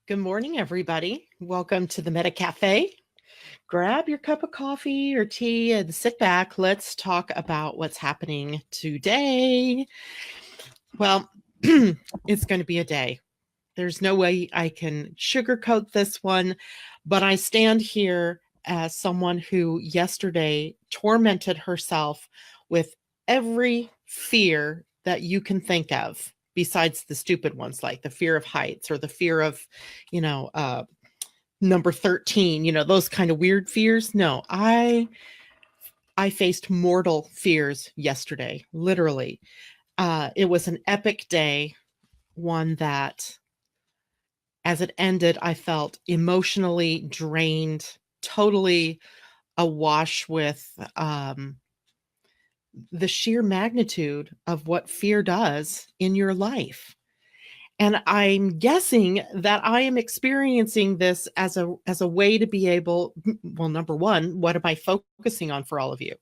Good morning, everybody. Welcome to the Meta Cafe. Grab your cup of coffee or tea and sit back. Let's talk about what's happening today. Well, it's going to be a day. There's no way I can sugarcoat this one, but I stand here as someone who yesterday tormented herself with every fear that you can think of, besides the stupid ones like the fear of heights or the fear of, you know, number 13, those kind of weird fears. No, I faced mortal fears yesterday, literally. It was an epic day, one that as it ended, I felt emotionally drained, totally awash with the sheer magnitude of what fear does in your life. And I'm guessing that I am experiencing this as a way to be able, well, number one, what am I focusing on for all of you?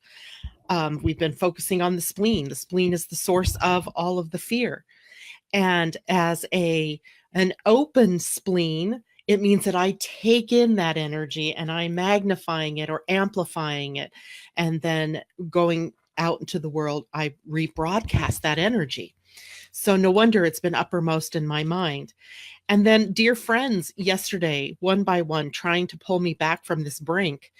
We've been focusing on the spleen. The spleen is the source of all of the fear. And as an open spleen, it means that I take in that energy and I'm magnifying it or amplifying it. And then going out into the world, I rebroadcast that energy. So no wonder it's been uppermost in my mind. And then dear friends yesterday, one by one, trying to pull me back from this brink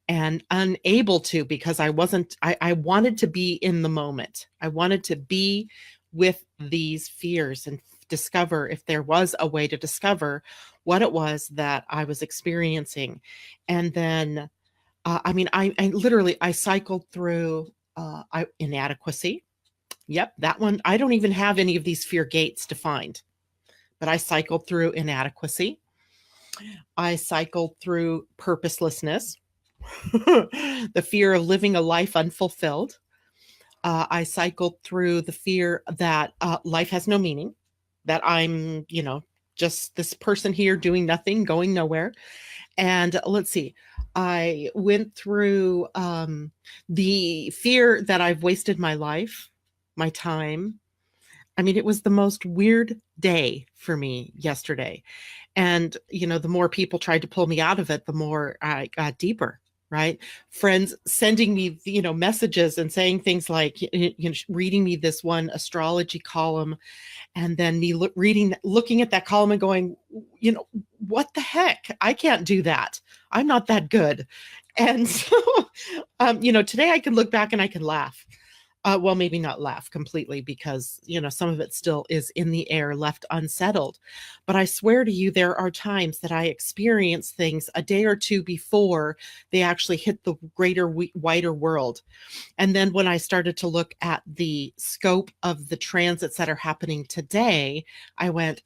and unable to, because I wanted to be in the moment. I wanted to be with these fears and discover if there was a way to discover what it was that I was experiencing. And then, I literally, I cycled through inadequacy. Yep, that one. I don't even have any of these fear gates defined, but I cycled through inadequacy. I cycled through purposelessness, the fear of living a life unfulfilled. I cycled through the fear that life has no meaning, that I'm, just this person here doing nothing, going nowhere. And let's see, I went through the fear that I've wasted my life, my time. I mean, it was the most weird day for me yesterday. And, the more people tried to pull me out of it, the more I got deeper, right? Friends sending me, messages and saying things like, reading me this one astrology column, and then me looking at that column and going, what the heck? I can't do that. I'm not that good. And so, today I can look back and I can laugh. Well, maybe not laugh completely because, some of it still is in the air, left unsettled. But I swear to you, there are times that I experience things a day or two before they actually hit the greater, wider world. And then when I started to look at the scope of the transits that are happening today, I went,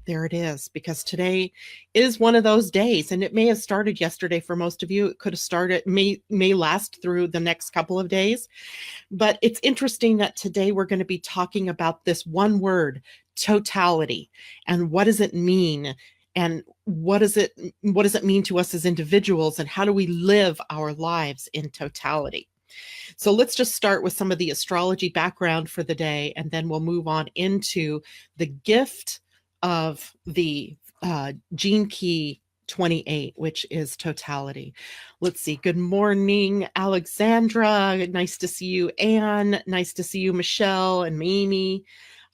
there it is, because today is one of those days, and it may have started yesterday for most of you. It could have started, may last through the next couple of days. But it's interesting that today we're going to be talking about this one word, totality, and what does it mean? And what does it mean to us as individuals, and how do we live our lives in totality? So let's just start with some of the astrology background for the day, and then we'll move on into the gift of the gene key 28, which is totality. Let's see. Good morning, Alexandra. Nice to see you, Anne. Nice to see you, Michelle and Mimi.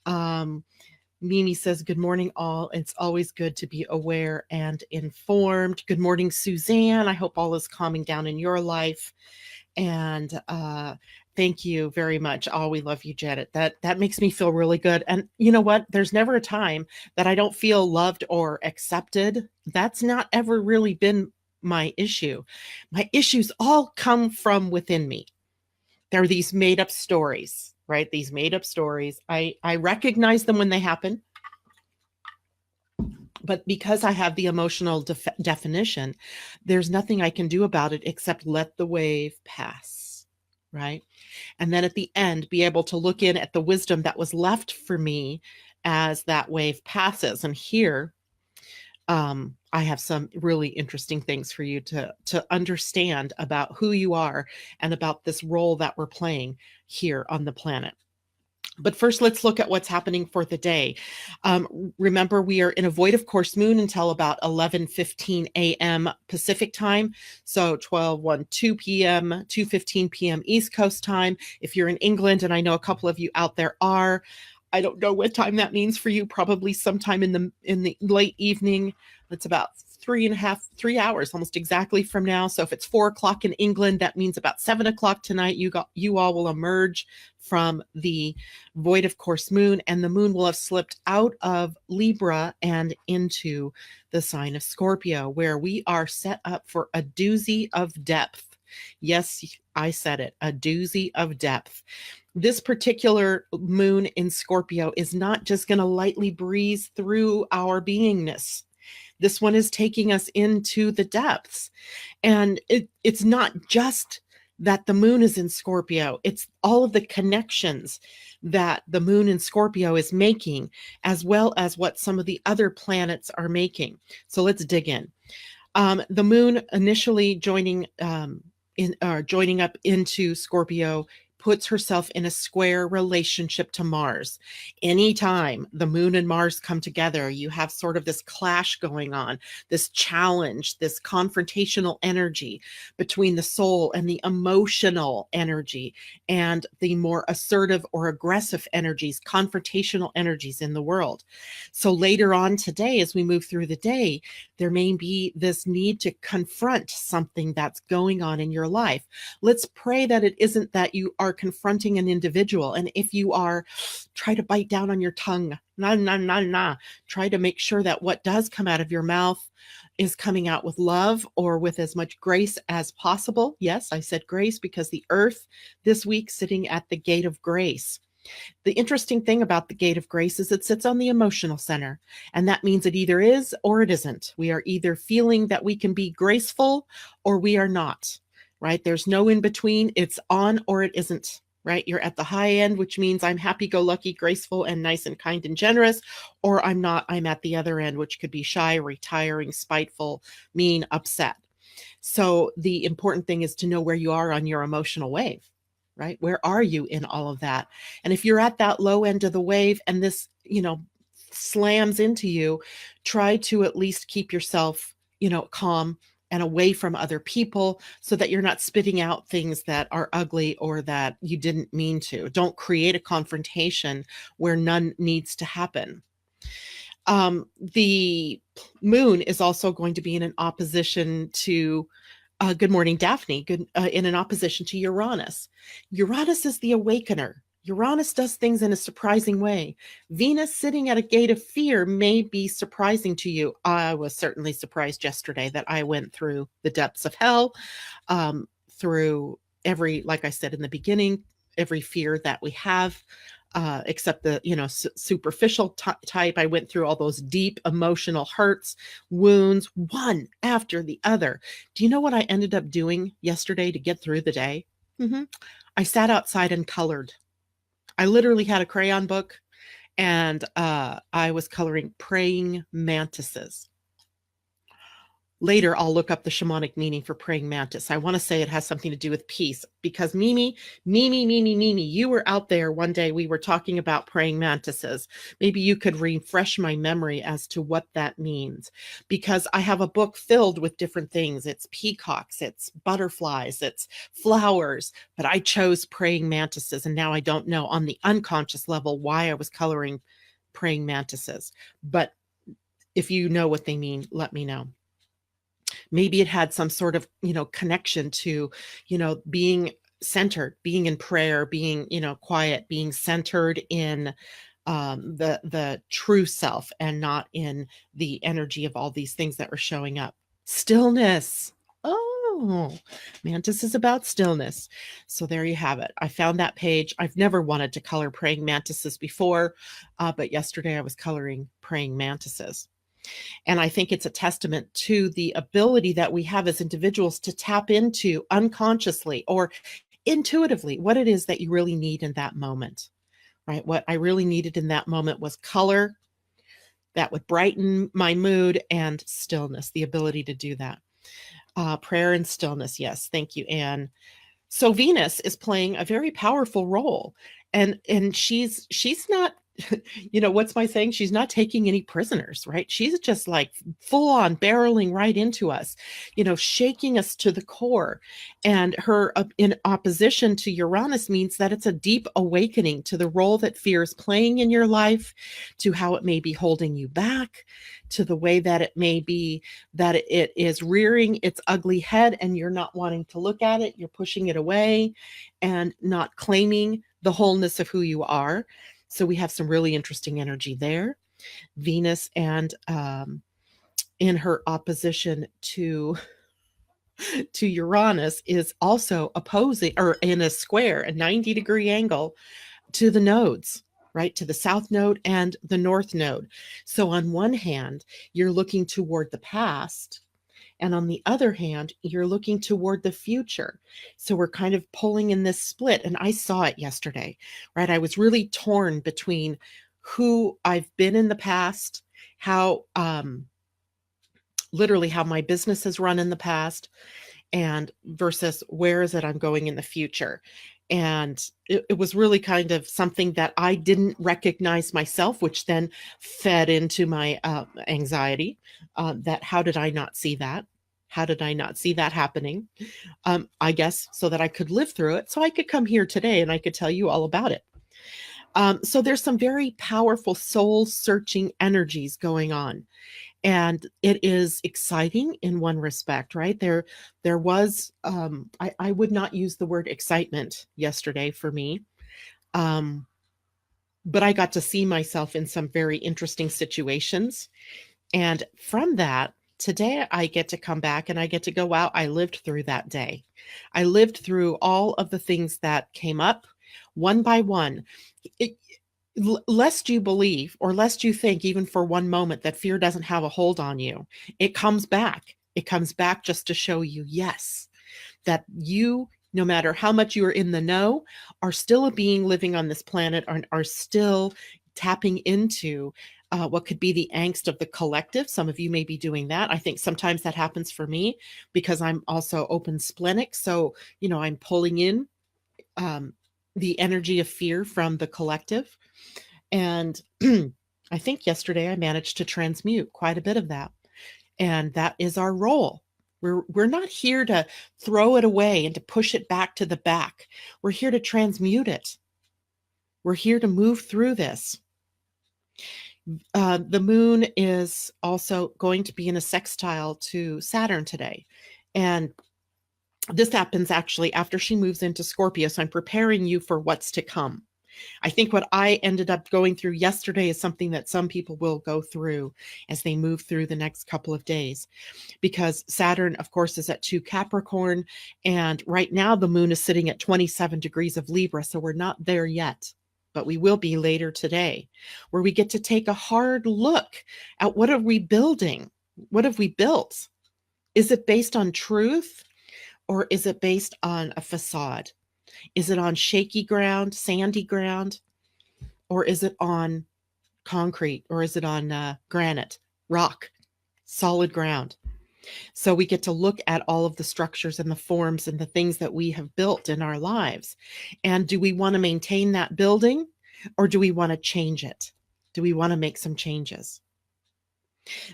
Mimi says, good morning, all. It's always good to be aware and informed. Good morning, Suzanne. I hope all is calming down in your life. And thank you very much. Oh, we love you, Janet. That makes me feel really good. And you know what? There's never a time that I don't feel loved or accepted. That's not ever really been my issue. My issues all come from within me. There are these made up stories, right? These made up stories. I recognize them when they happen. But because I have the emotional definition, there's nothing I can do about it except let the wave pass, right? And then at the end, be able to look in at the wisdom that was left for me as that wave passes. And here, I have some really interesting things for you to understand about who you are and about this role that we're playing here on the planet. But first, let's look at what's happening for the day. Remember, we are in a void of course moon until about 11:15 a.m. Pacific time. So 2 p.m., 2:15 p.m. East Coast time. If you're in England, and I know a couple of you out there are, I don't know what time that means for you, probably sometime in the late evening. It's about 3 hours, almost exactly from now. So if it's 4 o'clock in England, that means about 7 o'clock tonight, you all will emerge from the void of course moon, and the moon will have slipped out of Libra and into the sign of Scorpio, where we are set up for a doozy of depth. Yes, I said it, a doozy of depth. This particular moon in Scorpio is not just going to lightly breeze through our beingness. This one is taking us into the depths. And it's not just that the moon is in Scorpio, it's all of the connections that the moon in Scorpio is making, as well as what some of the other planets are making. So let's dig in. The moon initially joining up into Scorpio puts herself in a square relationship to Mars. Anytime the moon and Mars come together, you have sort of this clash going on, this challenge, this confrontational energy between the soul and the emotional energy and the more assertive or aggressive energies, confrontational energies in the world. So later on today, as we move through the day, there may be this need to confront something that's going on in your life. Let's pray that it isn't that you are confronting an individual. And if you are, try to bite down on your tongue. Try to make sure that what does come out of your mouth is coming out with love or with as much grace as possible. Yes, I said grace because the earth this week sitting at the gate of grace. The interesting thing about the gate of grace is it sits on the emotional center, and that means it either is or it isn't. We are either feeling that we can be graceful or we are not, right? There's no in between. It's on or it isn't, right? You're at the high end, which means I'm happy-go-lucky, graceful, and nice and kind and generous, or I'm not. I'm at the other end, which could be shy, retiring, spiteful, mean, upset. So the important thing is to know where you are on your emotional wave. Right? Where are you in all of that? And if you're at that low end of the wave and this, slams into you, try to at least keep yourself, calm and away from other people so that you're not spitting out things that are ugly or that you didn't mean to. Don't create a confrontation where none needs to happen. The moon is also going to be in an opposition to good morning, Daphne. In an opposition to Uranus. Uranus is the awakener. Uranus does things in a surprising way. Venus sitting at a gate of fear may be surprising to you. I was certainly surprised yesterday that I went through the depths of hell, through every, like I said in the beginning, every fear that we have. Except the superficial type. I went through all those deep emotional hurts, wounds, one after the other. Do you know what I ended up doing yesterday to get through the day? I sat outside and colored. I literally had a crayon book, and I was coloring praying mantises. Later, I'll look up the shamanic meaning for praying mantis. I want to say it has something to do with peace because Mimi, you were out there one day. We were talking about praying mantises. Maybe you could refresh my memory as to what that means, because I have a book filled with different things. It's peacocks, it's butterflies, it's flowers, but I chose praying mantises. And now I don't know on the unconscious level why I was coloring praying mantises. But if you know what they mean, let me know. Maybe it had some sort of, connection to, being centered, being in prayer, being, quiet, being centered in the true self and not in the energy of all these things that were showing up. Stillness. Oh, mantis is about stillness. So there you have it. I found that page. I've never wanted to color praying mantises before, but yesterday I was coloring praying mantises. And I think it's a testament to the ability that we have as individuals to tap into unconsciously or intuitively what it is that you really need in that moment, right? What I really needed in that moment was color that would brighten my mood and stillness, the ability to do that. Prayer and stillness. Yes. Thank you, Anne. So Venus is playing a very powerful role. And she's not, what's my saying? She's not taking any prisoners, right? She's just like full on barreling right into us, shaking us to the core. And her in opposition to Uranus means that it's a deep awakening to the role that fear is playing in your life, to how it may be holding you back, to the way that it may be that it is rearing its ugly head and you're not wanting to look at it. You're pushing it away and not claiming the wholeness of who you are. So we have some really interesting energy there. Venus and in her opposition to Uranus is also opposing, or in a square, a 90-degree angle to the nodes, right? To the south node and the north node. So on one hand, you're looking toward the past, and on the other hand, you're looking toward the future. So we're kind of pulling in this split. And I saw it yesterday, right? I was really torn between who I've been in the past, how literally how my business has run in the past, and versus where is it I'm going in the future. And it was really kind of something that I didn't recognize myself, which then fed into my anxiety. That how did I not see that? How did I not see that happening? I guess so that I could live through it, so I could come here today and I could tell you all about it. So there's some very powerful soul-searching energies going on. And it is exciting in one respect, right? There was, I would not use the word excitement yesterday for me, but I got to see myself in some very interesting situations. And from that, today I get to come back and I get to go, wow, I lived through that day. I lived through all of the things that came up one by one. Lest you believe, or lest you think even for one moment that fear doesn't have a hold on you, it comes back. It comes back just to show you, yes, that you, no matter how much you are in the know, are still a being living on this planet, are still tapping into what could be the angst of the collective. Some of you may be doing that. I think sometimes that happens for me because I'm also open splenic. So, I'm pulling in the energy of fear from the collective. And I think yesterday I managed to transmute quite a bit of that. And that is our role. We're not here to throw it away and to push it back to the back. We're here to transmute it. We're here to move through this. The moon is also going to be in a sextile to Saturn today. And this happens actually after she moves into Scorpio. So I'm preparing you for what's to come. I think what I ended up going through yesterday is something that some people will go through as they move through the next couple of days, because Saturn, of course, is at 2 Capricorn. And right now the moon is sitting at 27 degrees of Libra. So we're not there yet, but we will be later today, where we get to take a hard look at what are we building? What have we built? Is it based on truth, or is it based on a facade? Is it on shaky ground, sandy ground, or is it on concrete, or is it on granite, rock, solid ground? So we get to look at all of the structures and the forms and the things that we have built in our lives. And do we want to maintain that building, or do we want to change it? Do we want to make some changes?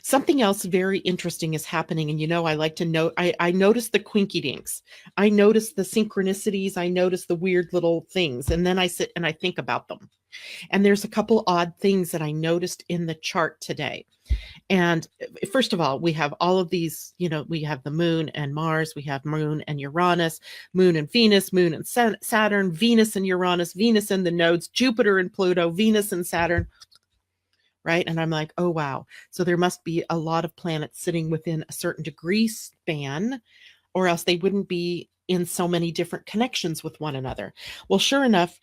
Something else very interesting is happening. And, I like to note, I notice the quinky dinks. I notice the synchronicities. I notice the weird little things. And then I sit and I think about them. And there's a couple odd things that I noticed in the chart today. And first of all, we have all of these, we have the moon and Mars, we have moon and Uranus, moon and Venus, moon and Saturn, Venus and Uranus, Venus and the nodes, Jupiter and Pluto, Venus and Saturn. Right. And I'm like, oh, wow. So there must be a lot of planets sitting within a certain degree span, or else they wouldn't be in so many different connections with one another. Well, sure enough,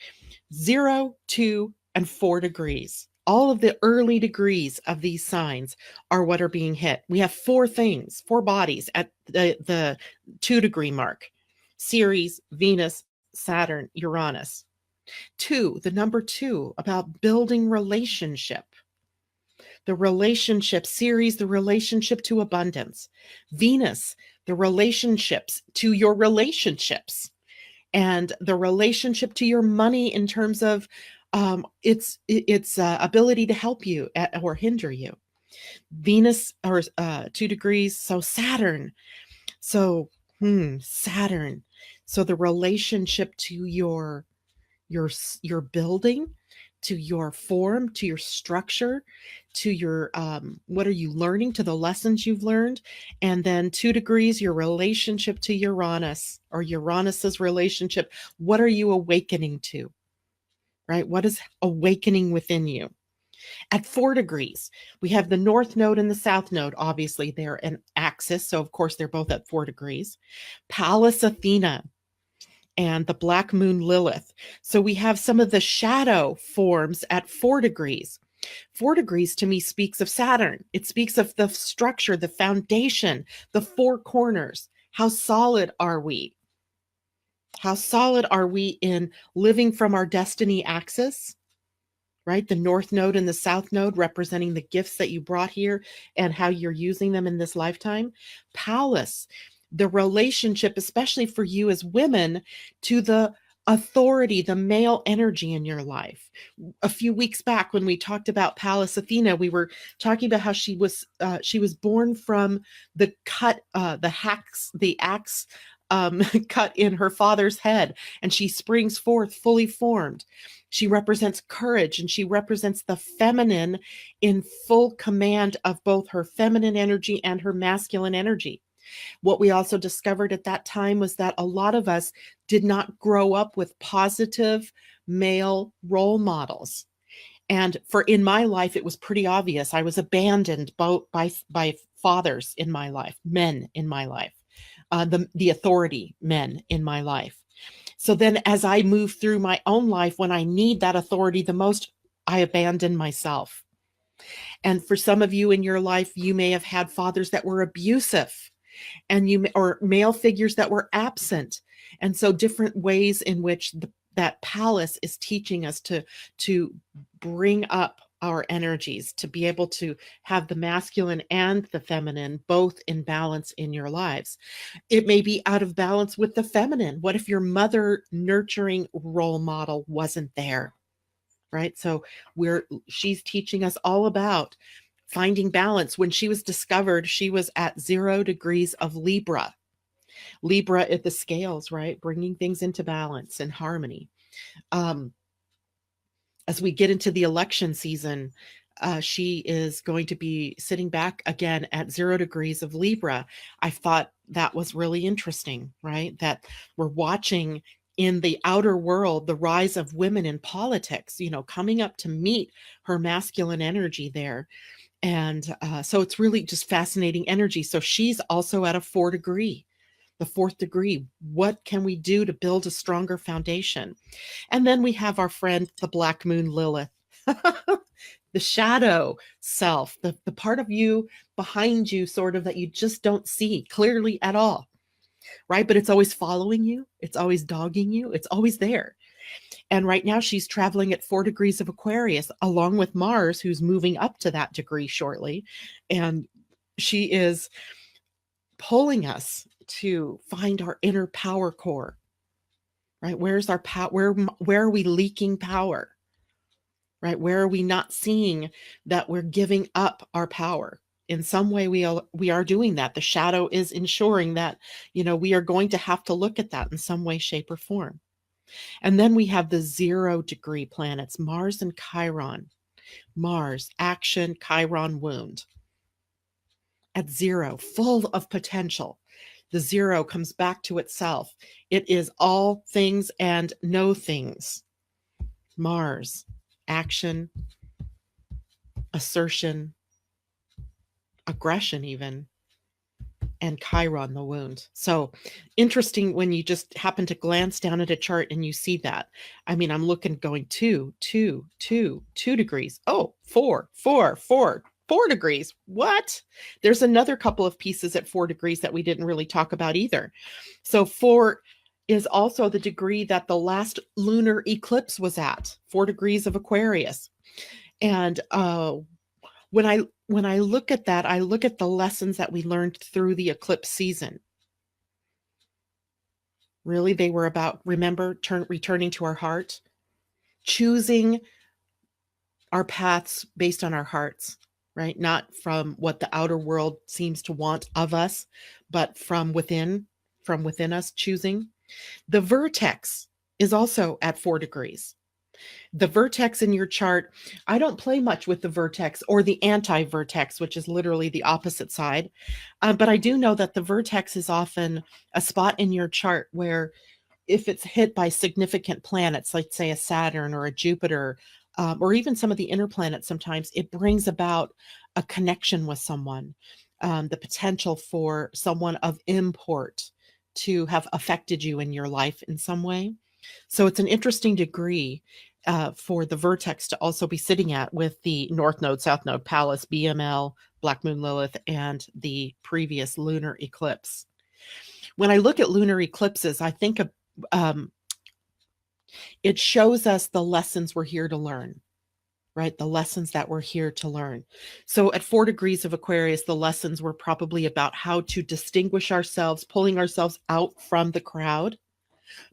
0, 2, and 4 degrees. All of the early degrees of these signs are what are being hit. We have 4 things, 4 bodies at the 2-degree mark: Ceres, Venus, Saturn, Uranus. 2, the number 2, about building relationship. The relationship, Ceres, the relationship to abundance. Venus, the relationships to your relationships. and the relationship to your money in terms of its ability to help you or hinder you. Venus, or 2 degrees, so Saturn. So, Saturn. So the relationship to your building, to your form, to your structure, to your what are you learning, to the lessons you've learned. And then 2 degrees, your relationship to Uranus, or Uranus's relationship. What are you awakening to? Right? What is awakening within you? At 4 degrees, we have the North Node and the South Node. Obviously, they're an axis, so of course they're both at 4 degrees. Pallas Athena and the Black Moon Lilith. So we have some of the shadow forms at 4 degrees. 4 degrees to me speaks of Saturn. It speaks of the structure, the foundation, the four corners. How solid are we? How solid are we in living from our destiny axis? Right? The North Node and the South Node representing the gifts that you brought here and how you're using them in this lifetime. Pallas, the relationship, especially for you as women, to the authority, the male energy in your life. A few weeks back, when we talked about Pallas Athena, we were talking about how she was born from the axe cut in her father's head, and she springs forth fully formed. She represents courage, and she represents the feminine in full command of both her feminine energy and her masculine energy. What we also discovered at that time was that a lot of us did not grow up with positive male role models. And in my life, it was pretty obvious. I was abandoned by fathers in my life, men in my life, the authority men in my life. So then as I move through my own life, when I need that authority the most, I abandon myself. And for some of you in your life, you may have had fathers that were abusive, or male figures that were absent. And so different ways in which that Pallas is teaching us to bring up our energies, to be able to have the masculine and the feminine both in balance in your lives. It may be out of balance with the feminine. What if your mother nurturing role model wasn't there? Right? So she's teaching us all about finding balance. When she was discovered, she was at 0 degrees of Libra. Libra at the scales, right? Bringing things into balance and harmony. As we get into the election season, she is going to be sitting back again at 0 degrees of Libra. I thought that was really interesting, right? That we're watching in the outer world the rise of women in politics, coming up to meet her masculine energy there. And so it's really just fascinating energy. So she's also at a 4 degree, the 4th degree. What can we do to build a stronger foundation? And then we have our friend, the Black Moon Lilith, the shadow self, the part of you behind you, sort of, that you just don't see clearly at all, right? But it's always following you. It's always dogging you. It's always there. And right now she's traveling at 4 degrees of Aquarius, along with Mars, who's moving up to that degree shortly. And she is pulling us to find our inner power core, right? Where's our power? Where are we leaking power, right? Where are we not seeing that we're giving up our power? In some way, we are doing that. The shadow is ensuring that, we are going to have to look at that in some way, shape, or form. And then we have the 0 degree planets, Mars and Chiron. Mars, action, Chiron, wound. At 0, full of potential. The 0 comes back to itself. It is all things and no things. Mars, action, assertion, aggression even, and Chiron, the wound. So interesting when you just happen to glance down at a chart and you see that. I mean, I'm looking, going 2 degrees. Oh, 4 degrees. What? There's another couple of pieces at 4 degrees that we didn't really talk about either. So 4 is also the degree that the last lunar eclipse was at, 4 degrees of Aquarius. And when I look at that, I look at the lessons that we learned through the eclipse season. Really, they were about, remember, returning to our heart, choosing our paths based on our hearts, right? Not from what the outer world seems to want of us, but from within us choosing. The vertex is also at 4 degrees. The vertex in your chart, I don't play much with the vertex or the anti-vertex, which is literally the opposite side. But I do know that the vertex is often a spot in your chart where if it's hit by significant planets, like say a Saturn or a Jupiter, or even some of the inner planets, sometimes it brings about a connection with someone, the potential for someone of import to have affected you in your life in some way. So it's an interesting degree for the vertex to also be sitting at with the North Node, South Node, Pallas, BML, Black Moon Lilith, and the previous lunar eclipse. When I look at lunar eclipses, I think of it shows us the lessons we're here to learn, right? The lessons that we're here to learn. So at 4 degrees of Aquarius, the lessons were probably about how to distinguish ourselves, pulling ourselves out from the crowd,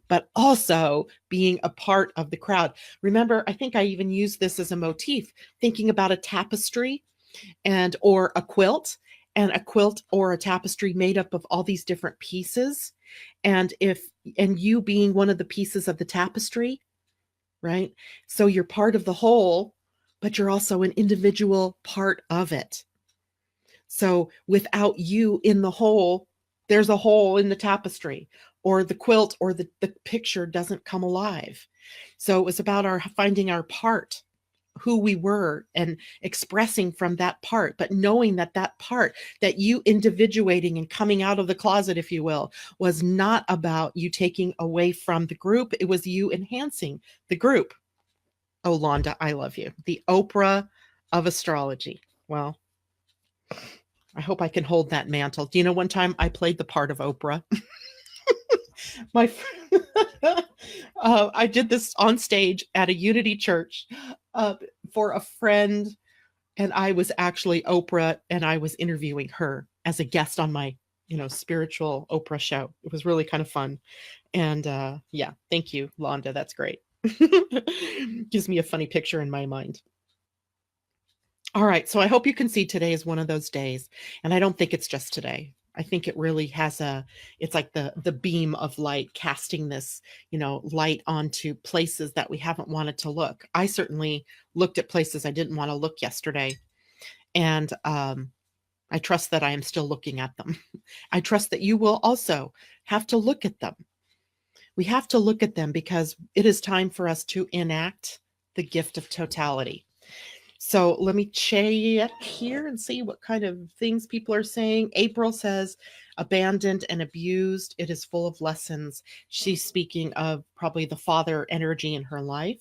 but also being a part of the crowd. Remember, I think I even used this as a motif, thinking about a tapestry or a quilt, and a quilt or a tapestry made up of all these different pieces. And you being one of the pieces of the tapestry, right? So you're part of the whole, but you're also an individual part of it. So without you in the whole, there's a hole in the tapestry, or the quilt or the picture doesn't come alive. So it was about finding our part, who we were, and expressing from that part, but knowing that that part, that you individuating and coming out of the closet, if you will, was not about you taking away from the group. It was you enhancing the group. Oh, Londa, I love you. The Oprah of astrology. Well, I hope I can hold that mantle. Do you know one time I played the part of Oprah? My I did this on stage at a Unity church for a friend, and I was actually Oprah, and I was interviewing her as a guest on my, spiritual Oprah show. It was really kind of fun. And yeah, thank you, Londa. That's great. Gives me a funny picture in my mind. All right, so I hope you can see today is one of those days, and I don't think it's just today. I think it really has it's like the beam of light casting this, light onto places that we haven't wanted to look. I certainly looked at places I didn't want to look yesterday, and I trust that I am still looking at them. I trust that you will also have to look at them. We have to look at them because it is time for us to enact the gift of totality. So let me check here and see what kind of things people are saying. April says, abandoned and abused. It is full of lessons. She's speaking of probably the father energy in her life.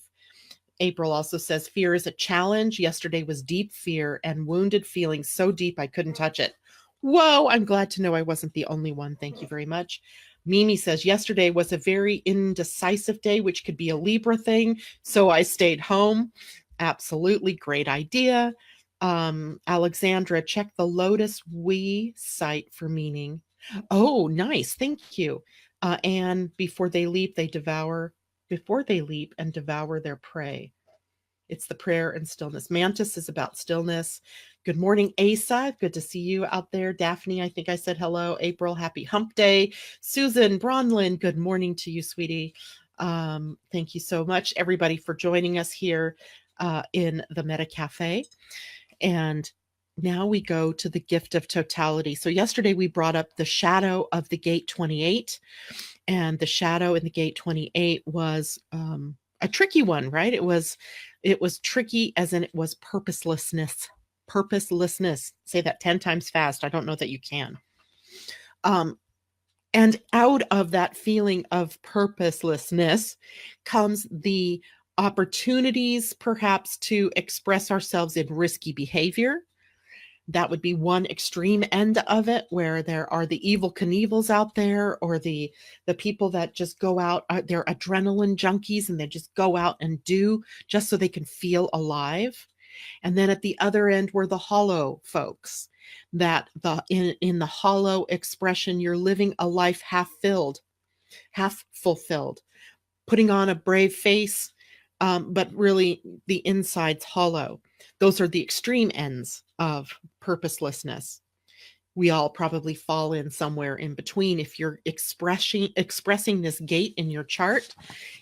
April also says, fear is a challenge. Yesterday was deep fear and wounded feelings so deep I couldn't touch it. Whoa, I'm glad to know I wasn't the only one. Thank you very much. Mimi says, yesterday was a very indecisive day, which could be a Libra thing. So I stayed home. Absolutely great idea. Alexandra, check the Lotus We site for meaning. Oh, nice. Thank you. And before they leap and devour their prey. It's the prayer and stillness. Mantis is about stillness. Good morning, Asa. Good to see you out there. Daphne, I think I said hello. April, happy hump day. Susan Bronlin, good morning to you, sweetie. Thank you so much, everybody, for joining us here in the Meta Cafe. And now we go to the gift of totality. So yesterday we brought up the shadow of the gate 28, and the shadow in the gate 28 was a tricky one, right? It was tricky as in it was purposelessness. Say that 10 times fast. I don't know that you can. And out of that feeling of purposelessness comes the opportunities perhaps to express ourselves in risky behavior. That would be one extreme end of it, where there are the evil Knievels out there, or the people that just go out, they're adrenaline junkies, and they just go out and do just so they can feel alive. And then at the other end were the hollow folks, that in the hollow expression, you're living a life half filled, half fulfilled, putting on a brave face, but really the inside's hollow. Those are the extreme ends of purposelessness. We all probably fall in somewhere in between. If you're expressing this gate in your chart,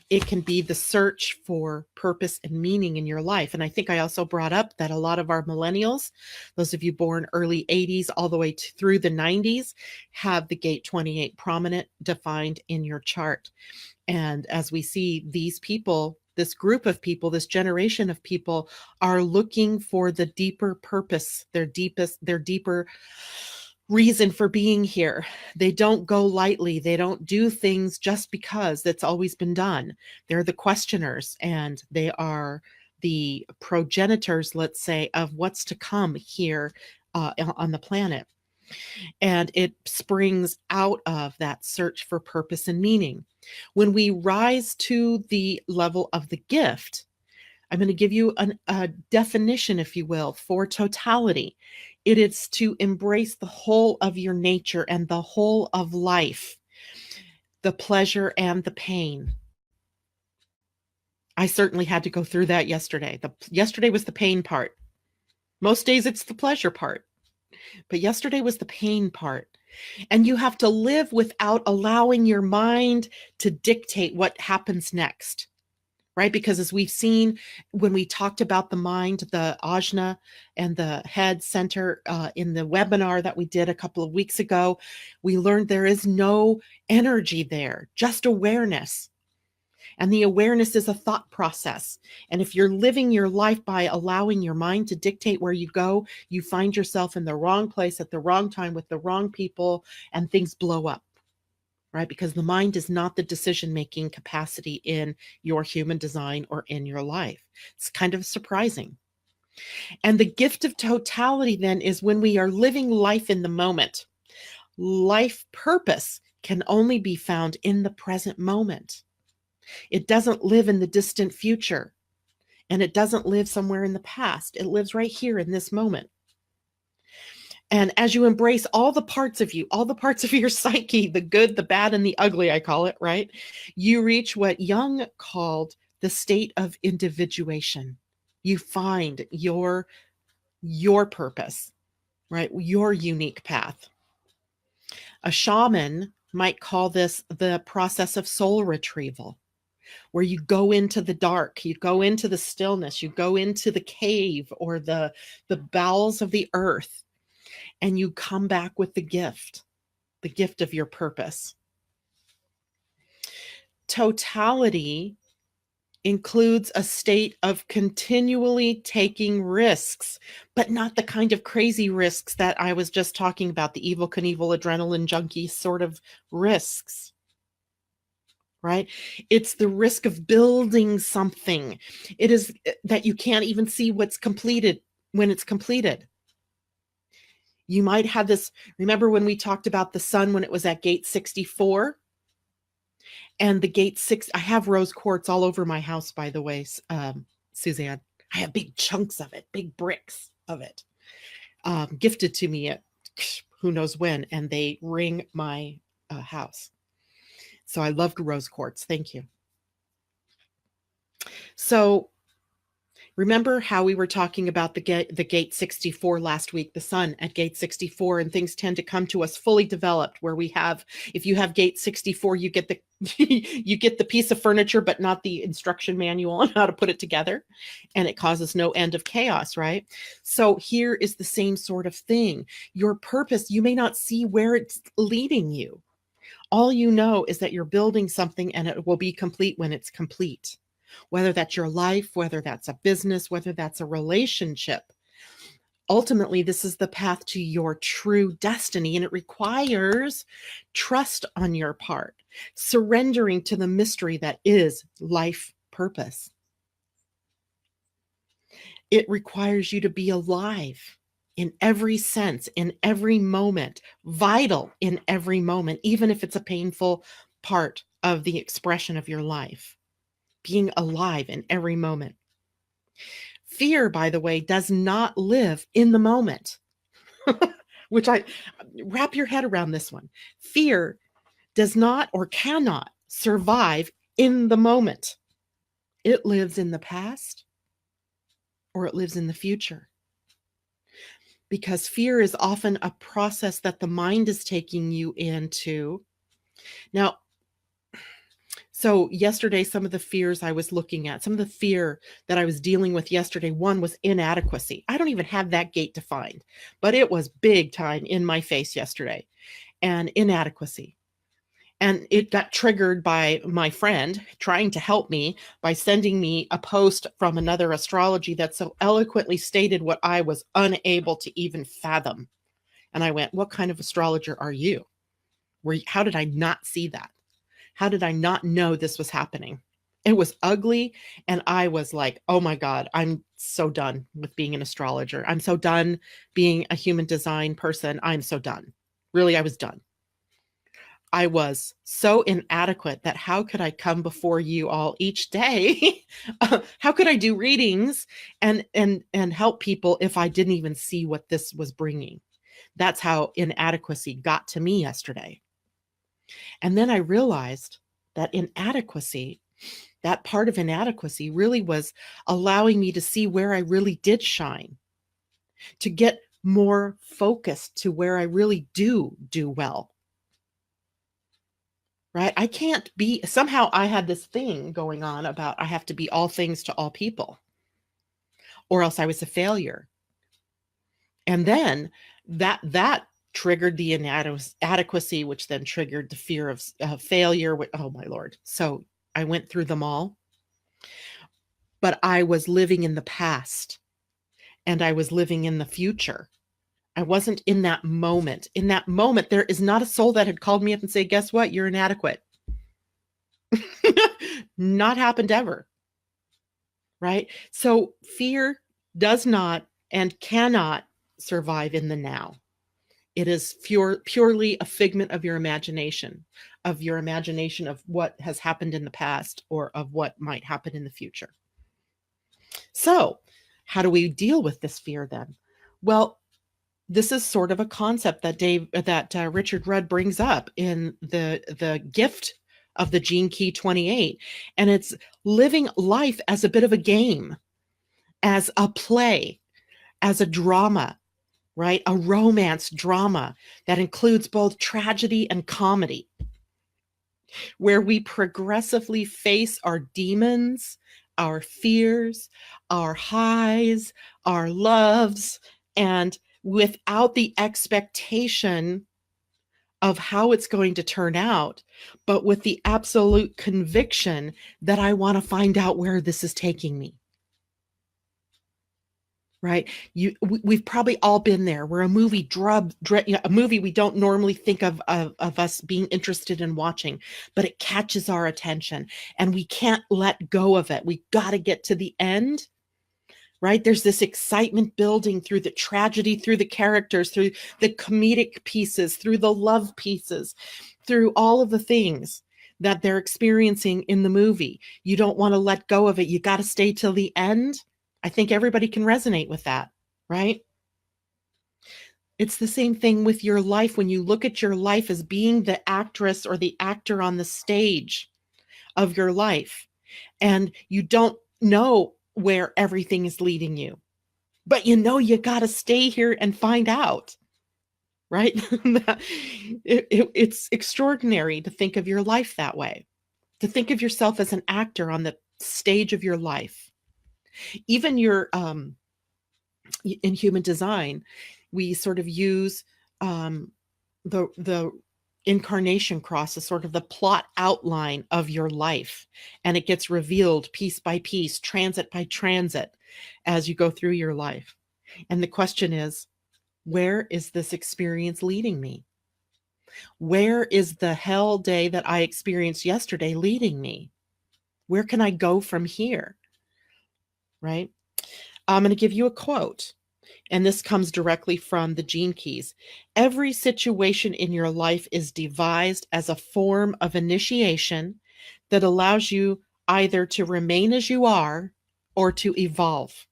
it can be the search for purpose and meaning in your life. And I think I also brought up that a lot of our millennials, those of you born early 80s all the way through the 90s, have the gate 28 prominent, defined in your chart. And as we see, these people, this group of people, this generation of people are looking for the deeper purpose, their deeper reason for being here. They don't go lightly. They don't do things just because that's always been done. They're the questioners, and they are the progenitors, let's say, of what's to come here on the planet. And it springs out of that search for purpose and meaning. When we rise to the level of the gift, I'm going to give you a definition, if you will, for totality. It is to embrace the whole of your nature and the whole of life, the pleasure and the pain. I certainly had to go through that yesterday. Yesterday was the pain part. Most days it's the pleasure part, but yesterday was the pain part. And you have to live without allowing your mind to dictate what happens next. Right? Because as we've seen when we talked about the mind, the ajna and the head center in the webinar that we did a couple of weeks ago, we learned there is no energy there, just awareness. And the awareness is a thought process. And if you're living your life by allowing your mind to dictate where you go, you find yourself in the wrong place at the wrong time with the wrong people, and things blow up. Right? Because the mind is not the decision-making capacity in your human design or in your life. It's kind of surprising. And the gift of totality then is when we are living life in the moment. Life purpose can only be found in the present moment. It doesn't live in the distant future, and it doesn't live somewhere in the past. It lives right here in this moment. And as you embrace all the parts of you, all the parts of your psyche, the good, the bad, and the ugly, I call it, right? You reach what Jung called the state of individuation. You find your purpose, right? Your unique path. A shaman might call this the process of soul retrieval, where you go into the dark, you go into the stillness, you go into the cave or the bowels of the earth, and you come back with the gift of your purpose. Totality includes a state of continually taking risks, but not the kind of crazy risks that I was just talking about, the Evel Knievel adrenaline junkie sort of risks, right? It's the risk of building something. It is that you can't even see what's completed when it's completed. You might have this, remember when we talked about the sun when it was at gate 64? And the gate 6, I have rose quartz all over my house, by the way, Suzanne. I have big chunks of it, big bricks of it, gifted to me at who knows when, and they ring my house. So I loved rose quartz. Thank you. So remember how we were talking about the gate 64 last week, the sun at gate 64, and things tend to come to us fully developed, where we have, if you have gate 64, you get the you get the piece of furniture, but not the instruction manual on how to put it together, and it causes no end of chaos, right? So here is the same sort of thing. Your purpose, you may not see where it's leading you. All you know is that you're building something, and it will be complete when it's complete. Whether that's your life, whether that's a business, whether that's a relationship. Ultimately, this is the path to your true destiny, and it requires trust on your part, surrendering to the mystery that is life purpose. It requires you to be alive in every sense, in every moment, vital in every moment, even if it's a painful part of the expression of your life. Being alive in every moment. Fear, by the way, does not live in the moment, which I wrap your head around this one. Fear does not or cannot survive in the moment. It lives in the past or it lives in the future. Because fear is often a process that the mind is taking you into. Now, so yesterday, some of the fears I was looking at, some of the fear that I was dealing with yesterday, one was inadequacy. I don't even have that gate defined, but it was big time in my face yesterday. And inadequacy. And it got triggered by my friend trying to help me by sending me a post from another astrology that so eloquently stated what I was unable to even fathom. And I went, what kind of astrologer are you? How did I not see that? How did I not know this was happening? It was ugly. And I was like, oh my God, I'm so done with being an astrologer. I'm so done being a human design person. I'm so done. Really, I was done. I was so inadequate that how could I come before you all each day? How could I do readings and help people if I didn't even see what this was bringing? That's how inadequacy got to me yesterday. And then I realized that inadequacy, that part of inadequacy really was allowing me to see where I really did shine, to get more focused to where I really do well. Right? I can't be, somehow I had this thing going on about I have to be all things to all people, or else I was a failure. And then that triggered the inadequacy, which then triggered the fear of failure. Oh my Lord. So I went through them all, but I was living in the past and I was living in the future. I wasn't in that moment. In that moment, there is not a soul that had called me up and say, guess what? You're inadequate. Not happened ever. Right? So fear does not and cannot survive in the now. It is purely a figment of your imagination of what has happened in the past or of what might happen in the future. So, how do we deal with this fear then? Well, this is sort of a concept that Richard Rudd brings up in the Gift of the Gene Key 28, and it's living life as a bit of a game, as a play, as a drama, right? A romance drama that includes both tragedy and comedy, where we progressively face our demons, our fears, our highs, our loves, and without the expectation of how it's going to turn out, but with the absolute conviction that I want to find out where this is taking me. Right? We've probably all been there where a movie a movie we don't normally think of us being interested in watching, but it catches our attention and we can't let go of it. We got to get to the end. Right? There's this excitement building through the tragedy, through the characters, through the comedic pieces, through the love pieces, through all of the things that they're experiencing in the movie. You don't want to let go of it. You got to stay till the end. I think everybody can resonate with that, right? It's the same thing with your life. When you look at your life as being the actress or the actor on the stage of your life, and you don't know where everything is leading you, but you know you got to stay here and find out, right? It's extraordinary to think of your life that way, to think of yourself as an actor on the stage of your life. Even your in human design, we sort of use the incarnation cross as sort of the plot outline of your life, and it gets revealed piece by piece, transit by transit, as you go through your life. And the question is, where is this experience leading me? Where is the hell day that I experienced yesterday leading me? Where can I go from here? Right? I'm going to give you a quote, and this comes directly from the Gene Keys. Every situation in your life is devised as a form of initiation that allows you either to remain as you are or to evolve.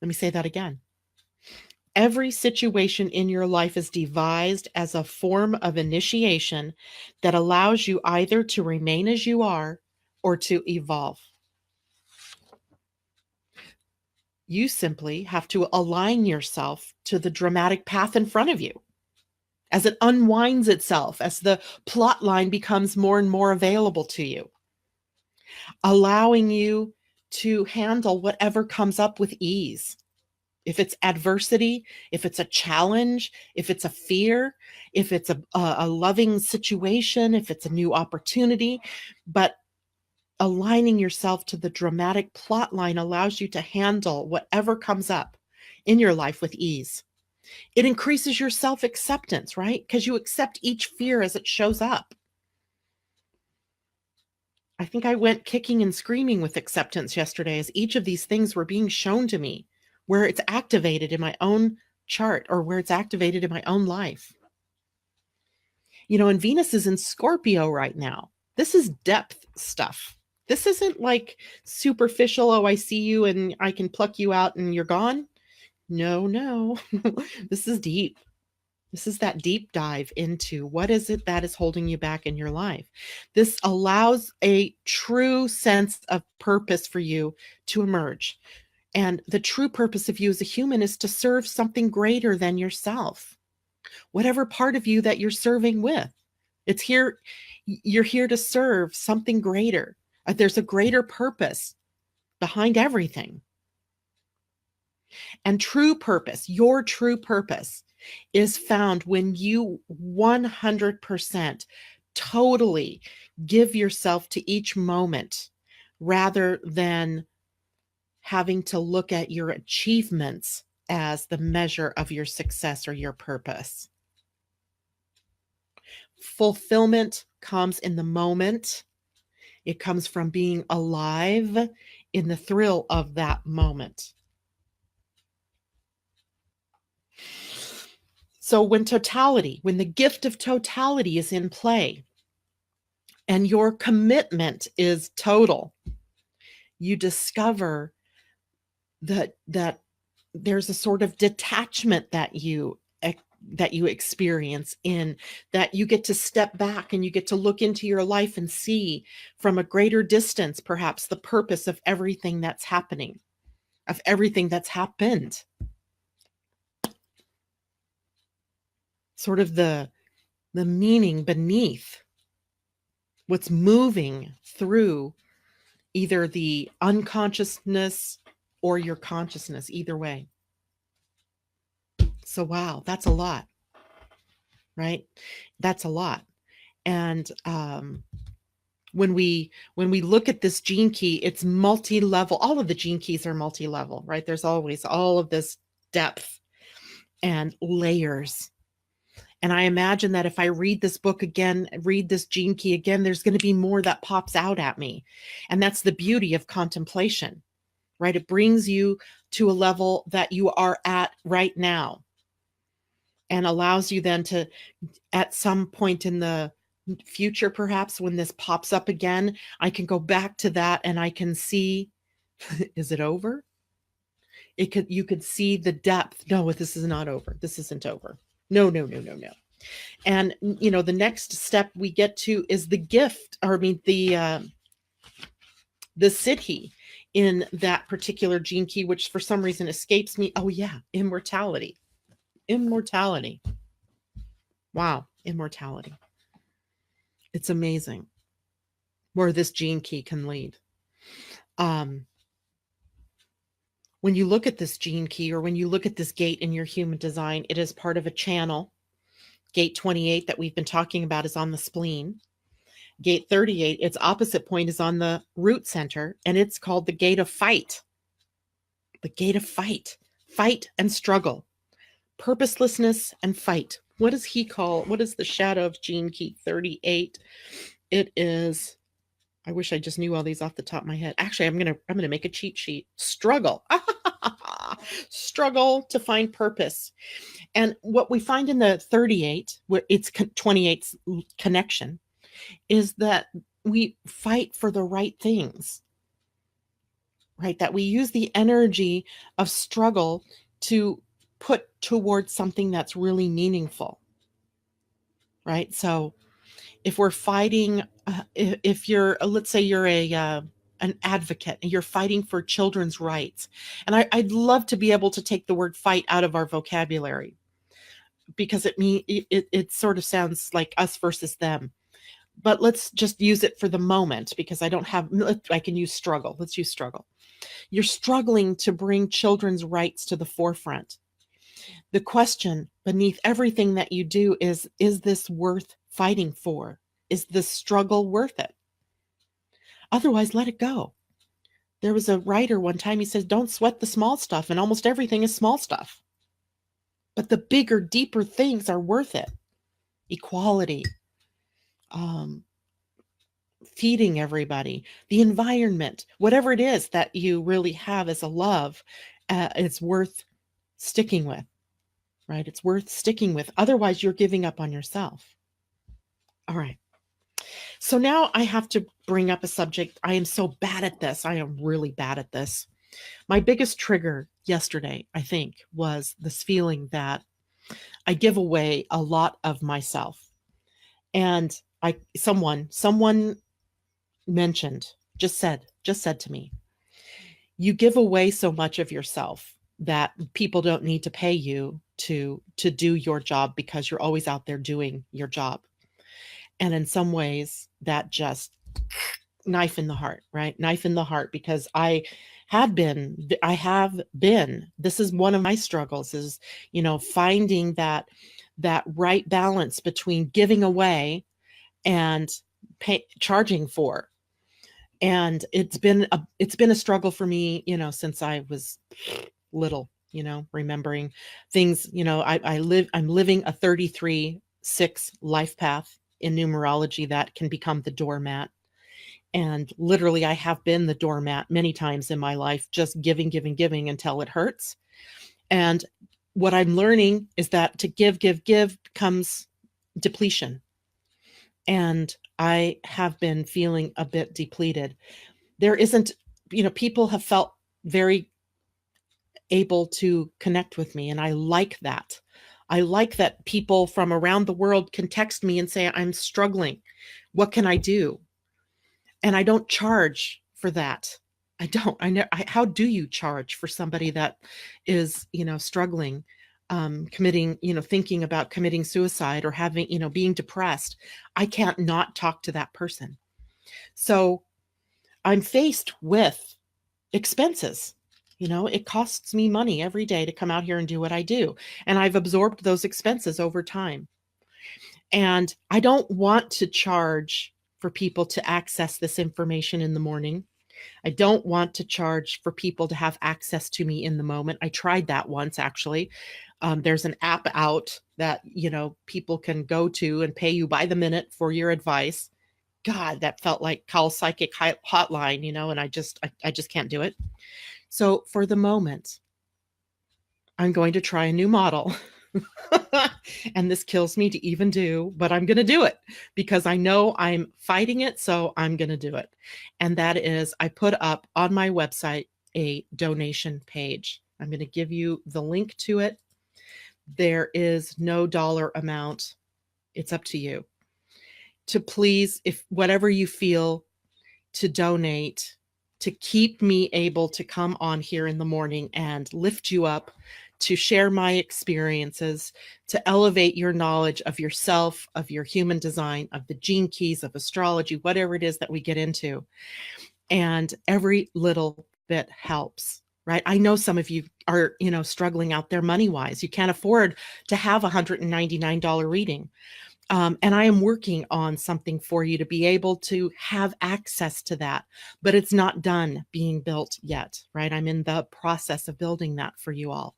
Let me say that again. Every situation in your life is devised as a form of initiation that allows you either to remain as you are or to evolve. You simply have to align yourself to the dramatic path in front of you as it unwinds itself, as the plot line becomes more and more available to you, allowing you to handle whatever comes up with ease. If it's adversity, if it's a challenge, if it's a fear, if it's a loving situation, if it's a new opportunity, but aligning yourself to the dramatic plot line allows you to handle whatever comes up in your life with ease. It increases your self-acceptance, right? Because you accept each fear as it shows up. I think I went kicking and screaming with acceptance yesterday as each of these things were being shown to me, where it's activated in my own chart or where it's activated in my own life. And Venus is in Scorpio right now. This is depth stuff. This isn't like superficial, oh, I see you and I can pluck you out and you're gone. No. This is deep. This is that deep dive into what is it that is holding you back in your life. This allows a true sense of purpose for you to emerge. And the true purpose of you as a human is to serve something greater than yourself. Whatever part of you that you're serving with, it's here. You're here to serve something greater. There's a greater purpose behind everything. And true purpose, your true purpose, is found when you 100% totally give yourself to each moment rather than having to look at your achievements as the measure of your success or your purpose. Fulfillment comes in the moment. It comes from being alive in the thrill of that moment. So when the gift of totality is in play and your commitment is total, you discover that there's a sort of detachment that you experience, in that you get to step back and you get to look into your life and see from a greater distance, perhaps, the purpose of everything that's happening, of everything that's happened. Sort of the meaning beneath what's moving through either the unconsciousness or your consciousness, either way. So, wow, that's a lot, right? That's a lot. And when we look at this gene key, it's multi-level. All of the gene keys are multi-level, right? There's always all of this depth and layers. And I imagine that if I read this book again, read this gene key again, there's going to be more that pops out at me. And that's the beauty of contemplation, right? It brings you to a level that you are at right now and allows you then to, at some point in the future, perhaps when this pops up again, I can go back to that and I can see, is it over? You could see the depth. No, this is not over. This isn't over. No. And, the next step we get to is the gift, the siddhi in that particular gene key, which for some reason escapes me. Oh yeah, immortality. Wow, immortality. It's amazing where this gene key can lead. When you look at this gene key, or when you look at this gate in your human design, it is part of a channel. Gate 28 that we've been talking about is on the spleen. Gate 38, its opposite point, is on the root center, and it's called the gate of fight. The gate of fight. Fight and struggle. Purposelessness and fight. What does the shadow of gene key 38? It is, I wish I just knew all these off the top of my head. Actually, I'm gonna make a cheat sheet. Struggle. Struggle to find purpose. And what we find in the 38, where it's 28's connection, is that we fight for the right things, right? That we use the energy of struggle to put towards something that's really meaningful, right? So if we're fighting, if you're, let's say you're an advocate and you're fighting for children's rights, and I'd love to be able to take the word fight out of our vocabulary because it sort of sounds like us versus them. But let's just use it for the moment because I can use struggle. Let's use struggle. You're struggling to bring children's rights to the forefront. The question beneath everything that you do is this worth fighting for? Is the struggle worth it? Otherwise, let it go. There was a writer one time, he says, don't sweat the small stuff, and almost everything is small stuff. But the bigger, deeper things are worth it. Equality, feeding everybody, the environment, whatever it is that you really have as a love, it's worth sticking with, right? It's worth sticking with. Otherwise, you're giving up on yourself. All right. So now I have to bring up a subject. I am so bad at this. I am really bad at this. My biggest trigger yesterday, I think, was this feeling that I give away a lot of myself. And someone mentioned, just said to me, you give away so much of yourself that people don't need to pay you to do your job because you're always out there doing your job. And in some ways that just knife in the heart, right? Knife in the heart, because I have been, this is one of my struggles is, finding that right balance between giving away and charging for. And it's been a struggle for me, since I was little, remembering things, I'm living a 33-6 life path in numerology that can become the doormat. And literally, I have been the doormat many times in my life, just giving until it hurts. And what I'm learning is that to give comes depletion. And I have been feeling a bit depleted. There isn't, people have felt very able to connect with me. And I like that. I like that people from around the world can text me and say, I'm struggling. What can I do? And I don't charge for that. I don't. How do you charge for somebody that is, struggling, committing, thinking about committing suicide or having, being depressed? I can't not talk to that person. So I'm faced with expenses. It costs me money every day to come out here and do what I do. And I've absorbed those expenses over time. And I don't want to charge for people to access this information in the morning. I don't want to charge for people to have access to me in the moment. I tried that once, actually. There's an app out that, people can go to and pay you by the minute for your advice. God, that felt like call psychic hotline, and I just can't do it. So for the moment, I'm going to try a new model. And this kills me to even do, but I'm going to do it because I know I'm fighting it. So I'm going to do it. And that is, I put up on my website a donation page. I'm going to give you the link to it. There is no dollar amount. It's up to you to please, if whatever you feel, to donate, to keep me able to come on here in the morning and lift you up, to share my experiences, to elevate your knowledge of yourself, of your human design, of the gene keys, of astrology, whatever it is that we get into. And every little bit helps, right? I know some of you are, struggling out there money-wise. You can't afford to have a $199 reading. And I am working on something for you to be able to have access to that, but it's not done being built yet, right? I'm in the process of building that for you all.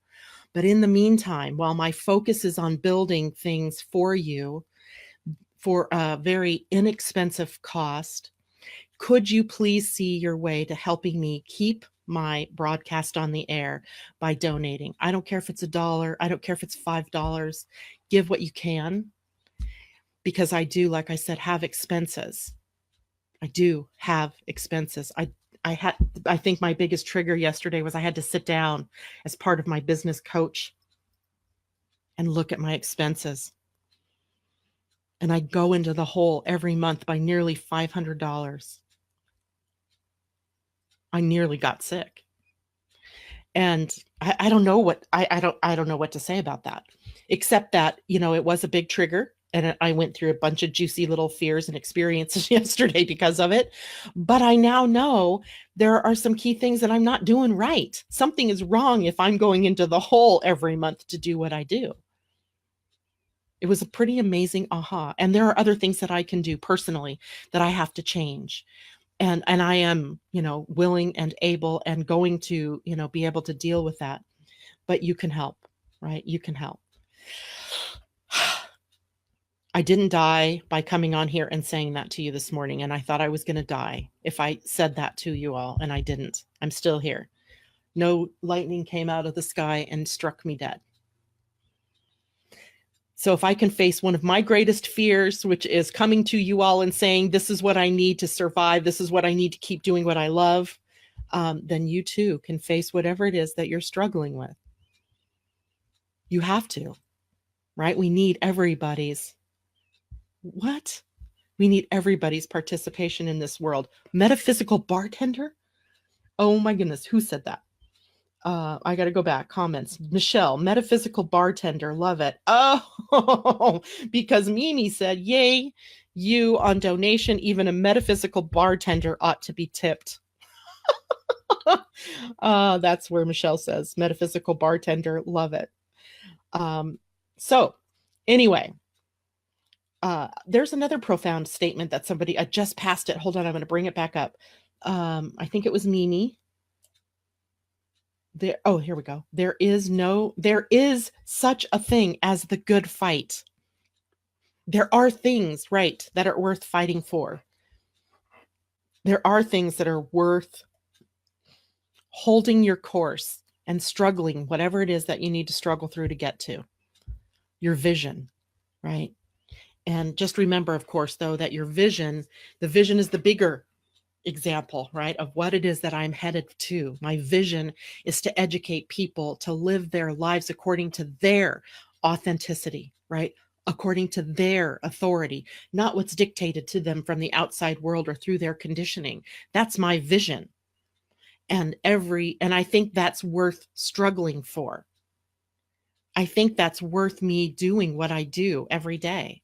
But in the meantime, while my focus is on building things for you for a very inexpensive cost, could you please see your way to helping me keep my broadcast on the air by donating? I don't care if it's $1. I don't care if it's $5. Give what you can. Because I do, like I said, have expenses. I do have expenses. I think my biggest trigger yesterday was I had to sit down as part of my business coach and look at my expenses. And I go into the hole every month by nearly $500. I nearly got sick. And I don't know what I don't know what to say about that, except that, it was a big trigger. And I went through a bunch of juicy little fears and experiences yesterday because of it. But I now know there are some key things that I'm not doing right. Something is wrong if I'm going into the hole every month to do what I do. It was a pretty amazing aha. And there are other things that I can do personally that I have to change. And I am, willing and able and going to, be able to deal with that. But you can help, right? You can help. I didn't die by coming on here and saying that to you this morning. And I thought I was going to die if I said that to you all, and I didn't. I'm still here. No lightning came out of the sky and struck me dead. So if I can face one of my greatest fears, which is coming to you all and saying, this is what I need to survive, this is what I need to keep doing what I love, then you too can face whatever it is that you're struggling with. You have to, right? We need everybody's participation in this world. Metaphysical bartender? Oh my goodness, who said that? I got to go back. Comments. Michelle, metaphysical bartender. Love it. Oh, because Mimi said, yay, you on donation. Even a metaphysical bartender ought to be tipped. That's where Michelle says metaphysical bartender. Love it. So anyway, there's another profound statement that somebody, I just passed it. Hold on. I'm going to bring it back up. I think it was Mimi. Here we go. There is such a thing as the good fight. There are things, right, that are worth fighting for. There are things that are worth holding your course and struggling, whatever it is that you need to struggle through to get to. Your vision, right? And just remember, of course, though, that the vision is the bigger example, right, of what it is that I'm headed to. My vision is to educate people to live their lives according to their authenticity, right? According to their authority, not what's dictated to them from the outside world or through their conditioning. That's my vision. And I think that's worth struggling for. I think that's worth me doing what I do every day.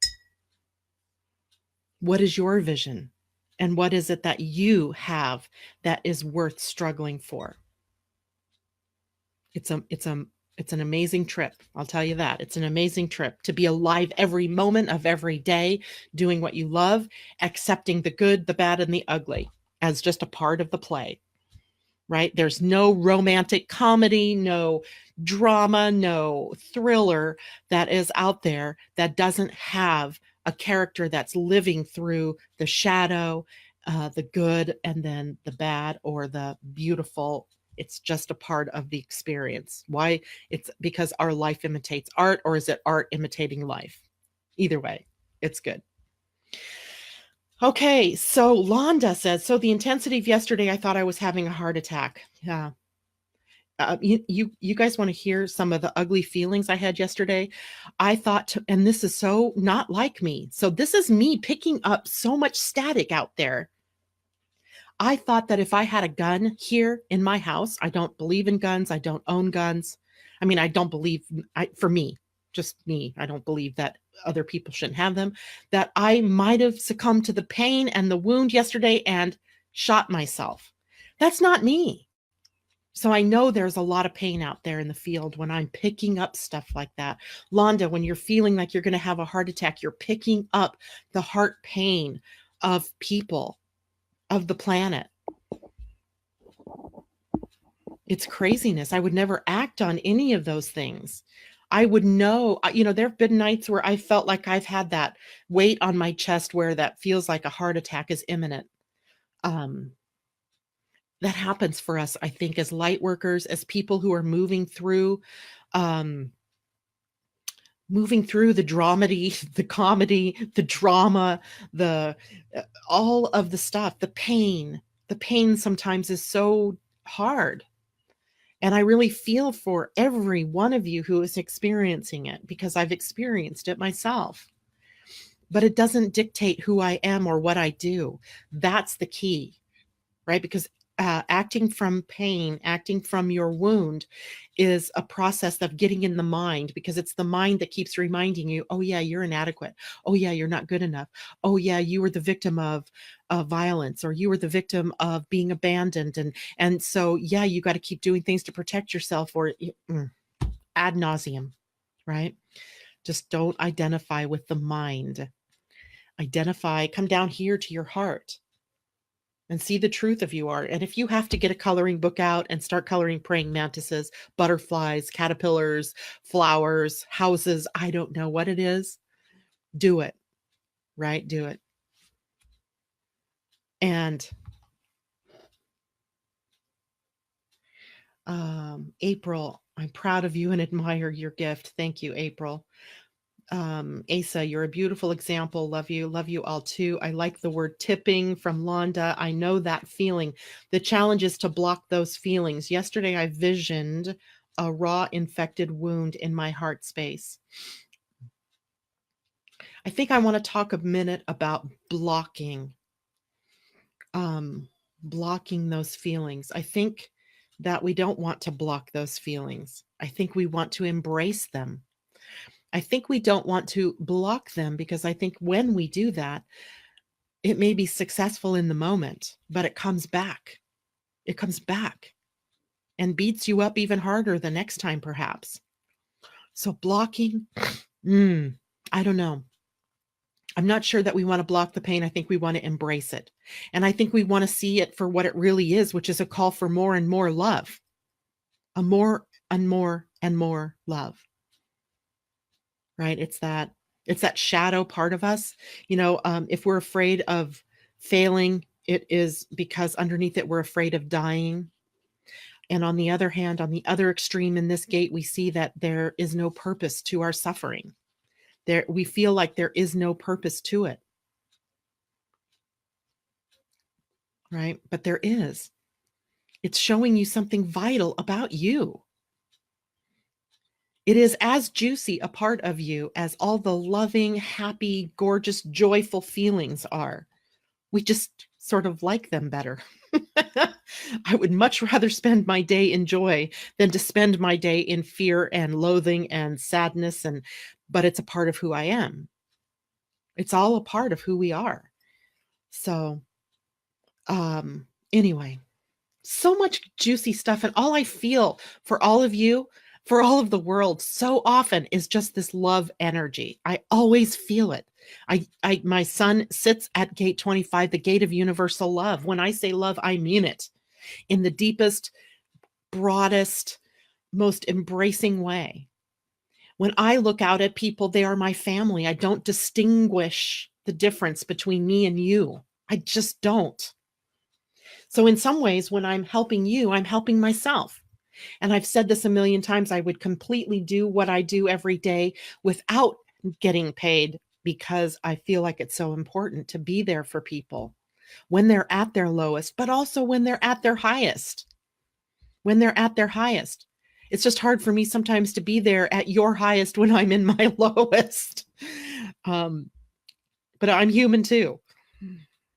What is your vision? And what is it that you have that is worth struggling for? It's an amazing trip. I'll tell you that. It's an amazing trip to be alive every moment of every day, doing what you love, accepting the good, the bad, and the ugly as just a part of the play, right? There's no romantic comedy, no drama, no thriller that is out there that doesn't have a character that's living through the shadow, the good, and then the bad or the beautiful. It's just a part of the experience. Why? It's because our life imitates art, or is it art imitating life? Either way, it's good. Okay, so Londa says, so the intensity of yesterday, I thought I was having a heart attack. Yeah. You guys want to hear some of the ugly feelings I had yesterday? I thought, and this is so not like me. So this is me picking up so much static out there. I thought that if I had a gun here in my house, I don't believe in guns. I don't own guns. I mean, I don't believe, for me, just me, I don't believe that other people shouldn't have them, that I might have succumbed to the pain and the wound yesterday and shot myself. That's not me. So I know there's a lot of pain out there in the field when I'm picking up stuff like that. Londa, when you're feeling like you're going to have a heart attack, you're picking up the heart pain of people, of the planet. It's craziness. I would never act on any of those things. I would know, there have been nights where I felt like I've had that weight on my chest where that feels like a heart attack is imminent. That happens for us, I think, as light workers, as people who are moving through the dramedy, the comedy, the drama, all of the stuff, the pain sometimes is so hard. And I really feel for every one of you who is experiencing it because I've experienced it myself. But it doesn't dictate who I am or what I do. That's the key, right? Because acting from pain, acting from your wound is a process of getting in the mind, because it's the mind that keeps reminding you, oh, yeah, you're inadequate. Oh, yeah, you're not good enough. Oh, yeah, you were the victim of violence, or you were the victim of being abandoned. And so, yeah, you got to keep doing things to protect yourself, or ad nauseum, right? Just don't identify with the mind. Come down here to your heart and see the truth of you are. And if you have to get a coloring book out and start coloring praying mantises, butterflies, caterpillars, flowers, houses, I don't know what it is, do it, right? Do it. And April, I'm proud of you and admire your gift. Thank you, April. Asa, you're a beautiful example. Love you all too. I like the word tipping from Londa. I know that feeling. The challenge is to block those feelings. Yesterday I visioned a raw infected wound in my heart space. I think I want to talk a minute about blocking those feelings. I think that we don't want to block those feelings. I think we want to embrace them. I think we don't want to block them because I think when we do that, it may be successful in the moment, but it comes back. It comes back and beats you up even harder the next time, perhaps. So blocking, I don't know. I'm not sure that we want to block the pain. I think we want to embrace it. And I think we want to see it for what it really is, which is a call for more and more love. A more and more and more love. Right? It's that shadow part of us. If we're afraid of failing, it is because underneath it, we're afraid of dying. And on the other hand, on the other extreme in this gate, we see that there is no purpose to our suffering. We feel like there is no purpose to it. Right? But there is. It's showing you something vital about you. It is as juicy a part of you as all the loving, happy, gorgeous, joyful feelings are. We just sort of like them better. I would much rather spend my day in joy than to spend my day in fear and loathing and sadness. But it's a part of who I am. It's all a part of who we are. So, anyway, so much juicy stuff. And all I feel for all of you, for all of the world, so often is just this love energy. I always feel it. My son sits at gate 25, the gate of universal love. When I say love, I mean it in the deepest, broadest, most embracing way. When I look out at people, they are my family. I don't distinguish the difference between me and you. I just don't. So in some ways, when I'm helping you, I'm helping myself. And I've said this a million times, I would completely do what I do every day without getting paid, because I feel like it's so important to be there for people when they're at their lowest, but also when they're at their highest. When they're at their highest. It's just hard for me sometimes to be there at your highest when I'm in my lowest. But I'm human too.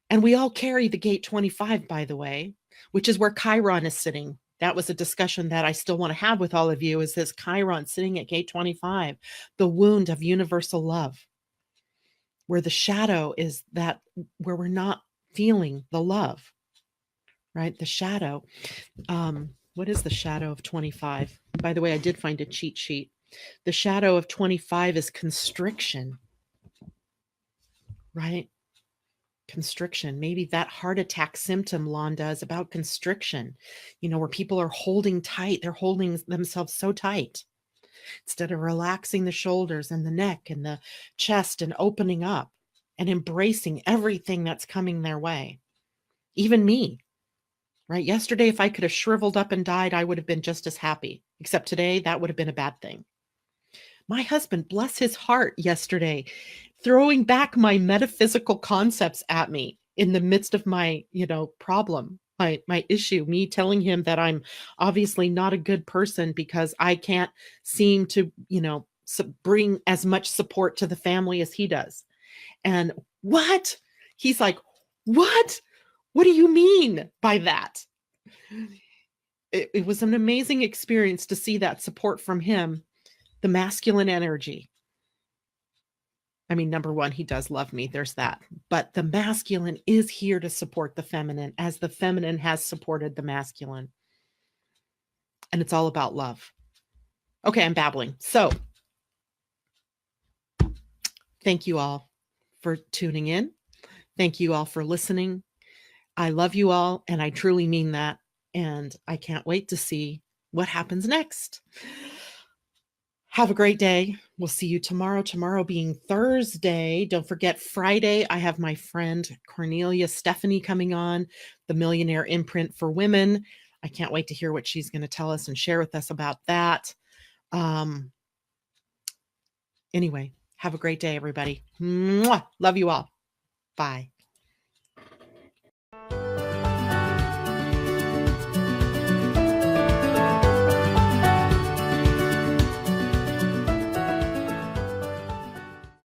And we all carry the gate 25, by the way, which is where Chiron is sitting. That was a discussion that I still want to have with all of you, is this Chiron sitting at gate 25, the wound of universal love, where the shadow is that, where we're not feeling the love, right? The shadow. What is the shadow of 25? By the way, I did find a cheat sheet. The shadow of 25 is constriction, right? Constriction. Maybe that heart attack symptom, Londa, is about constriction, where people are holding tight. They're holding themselves so tight instead of relaxing the shoulders and the neck and the chest and opening up and embracing everything that's coming their way. Even me, right? Yesterday, if I could have shriveled up and died, I would have been just as happy. Except today, that would have been a bad thing. My husband, bless his heart, yesterday, throwing back my metaphysical concepts at me in the midst of my, problem. my issue, me telling him that I'm obviously not a good person because I can't seem to, bring as much support to the family as he does. And what? He's like, "What? What do you mean by that?" It was an amazing experience to see that support from him, the masculine energy. I mean, number one, he does love me. There's that. But the masculine is here to support the feminine as the feminine has supported the masculine. And it's all about love. Okay, I'm babbling. So thank you all for tuning in. Thank you all for listening. I love you all, and I truly mean that. And I can't wait to see what happens next. Have a great day. We'll see you tomorrow. Tomorrow being Thursday. Don't forget, Friday, I have my friend Cornelia Stephanie coming on, the Millionaire Imprint for Women. I can't wait to hear what she's going to tell us and share with us about that. Anyway, have a great day, everybody. Mwah! Love you all. Bye.